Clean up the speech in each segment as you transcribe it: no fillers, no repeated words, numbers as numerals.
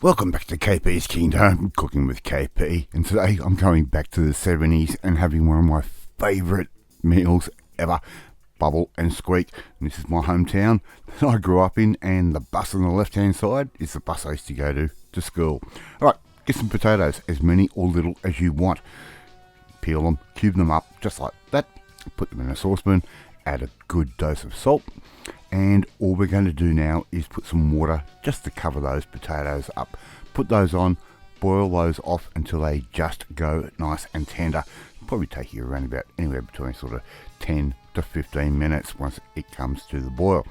Welcome back to KP's Kingdom, Cooking with KP, and today I'm going back to the 70s and having one of my favourite meals ever, Bubble and Squeak. And this is my hometown that I grew up in, and the bus on the left hand side is the bus I used to go to school. Alright, get some potatoes, as many or little as you want. Peel them, cube them up just like that, put them in a saucepan, add a good dose of salt, and all we're going to do now is put some water just to cover those potatoes up. Put those on, boil those off until they just go nice and tender. It'll probably take you around about anywhere between sort of 10 to 15 minutes once it comes to the boil.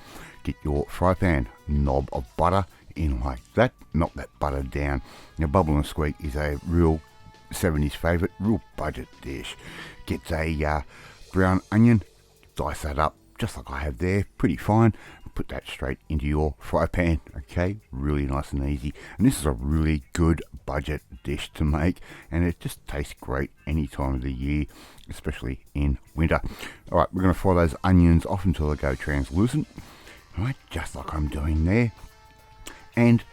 Get your fry pan, knob of butter in like that, knock that butter down. Now Bubble and Squeak is a real 70s favourite, real budget dish. Get a brown onion, dice that up just like I have there, pretty fine. Put that straight into your fry pan, okay? Really nice and easy. And this is a really good budget dish to make, and it just tastes great any time of the year, especially in winter. Alright, we're going to fry those onions off until they go translucent. Alright, just like I'm doing there. And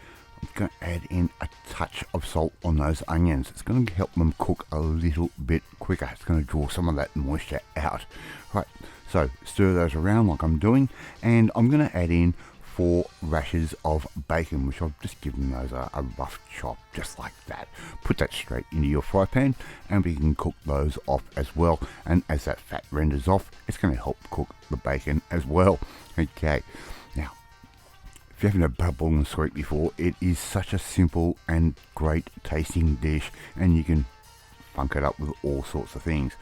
I'm going to add in a touch of salt on those onions. It's going to help them cook a little bit quicker. It's going to draw some of that moisture out. Right, so stir those around like I'm doing, and I'm going to add in 4 rashers of bacon, which I've just given those a rough chop just like that. Put that straight into your fry pan, and we can cook those off as well. And as that fat renders off, it's going to help cook the bacon as well. Okay, now if you haven't had Bubble and Squeak before, it is such a simple and great tasting dish, and you can funk it up with all sorts of things.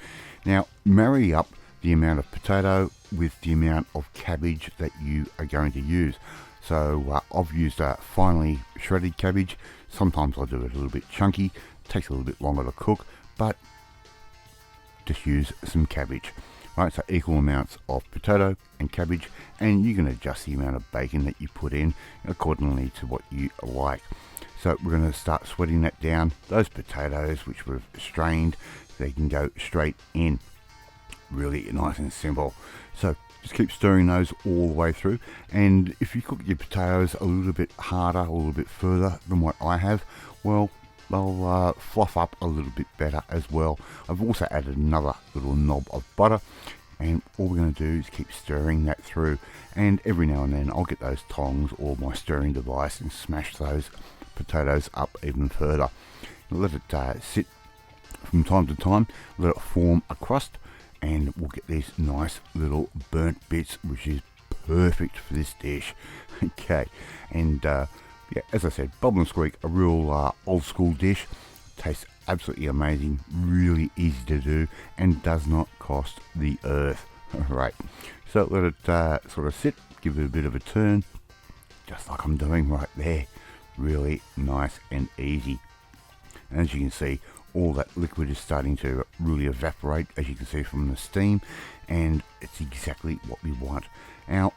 Now marry up the amount of potato with the amount of cabbage that you are going to use. So I've used a finely shredded cabbage. Sometimes I do it a little bit chunky. It takes a little bit longer to cook, but just use some cabbage. Right, so equal amounts of potato and cabbage, and you can adjust the amount of bacon that you put in accordingly to what you like. So we're going to start sweating that down. Those potatoes which we've strained, they can go straight in. Really nice and simple. So just keep stirring those all the way through, and if you cook your potatoes a little bit harder, a little bit further than what I have, well, they'll fluff up a little bit better as well. I've also added another little knob of butter, and all we're going to do is keep stirring that through, and every now and then I'll get those tongs or my stirring device and smash those potatoes up even further. Let it sit from time to time, let it form a crust, and we'll get these nice little burnt bits, which is perfect for this dish. Okay, and yeah, as I said, Bubble and Squeak, a real old school dish. Tastes absolutely amazing, really easy to do, and does not cost the earth. Alright, so let it sort of sit, give it a bit of a turn, just like I'm doing right there. Really nice and easy. And as you can see, all that liquid is starting to really evaporate, as you can see from the steam, and it's exactly what we want. Our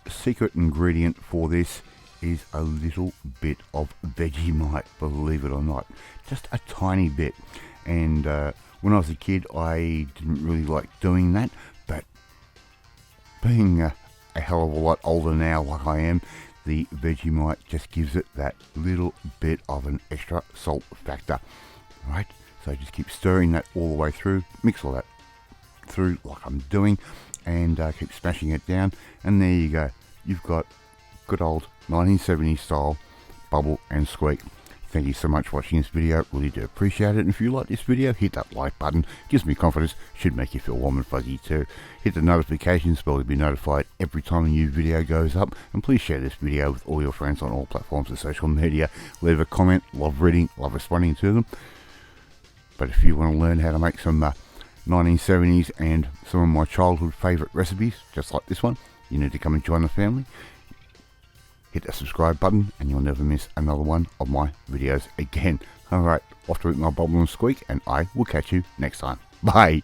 secret ingredient for this is a little bit of Vegemite, believe it or not, just a tiny bit. And when I was a kid, I didn't really like doing that, but being a hell of a lot older now like I am, the Vegemite just gives it that little bit of an extra salt factor. Right, so just keep stirring that all the way through, mix all that through like I'm doing, and keep smashing it down, and there you go. You've got good old 1970s style Bubble and Squeak. Thank you so much for watching this video, really do appreciate it. And if you like this video, hit that like button, gives me confidence, should make you feel warm and fuzzy too. Hit the notifications bell to be notified every time a new video goes up, and please share this video with all your friends on all platforms of social media. Leave a comment, love reading, love responding to them. But if you want to learn how to make some 1970s and some of my childhood favourite recipes, just like this one, you need to come and join the family. Hit that subscribe button and you'll never miss another one of my videos again. Alright, off to eat my Bubble and Squeak, and I will catch you next time. Bye!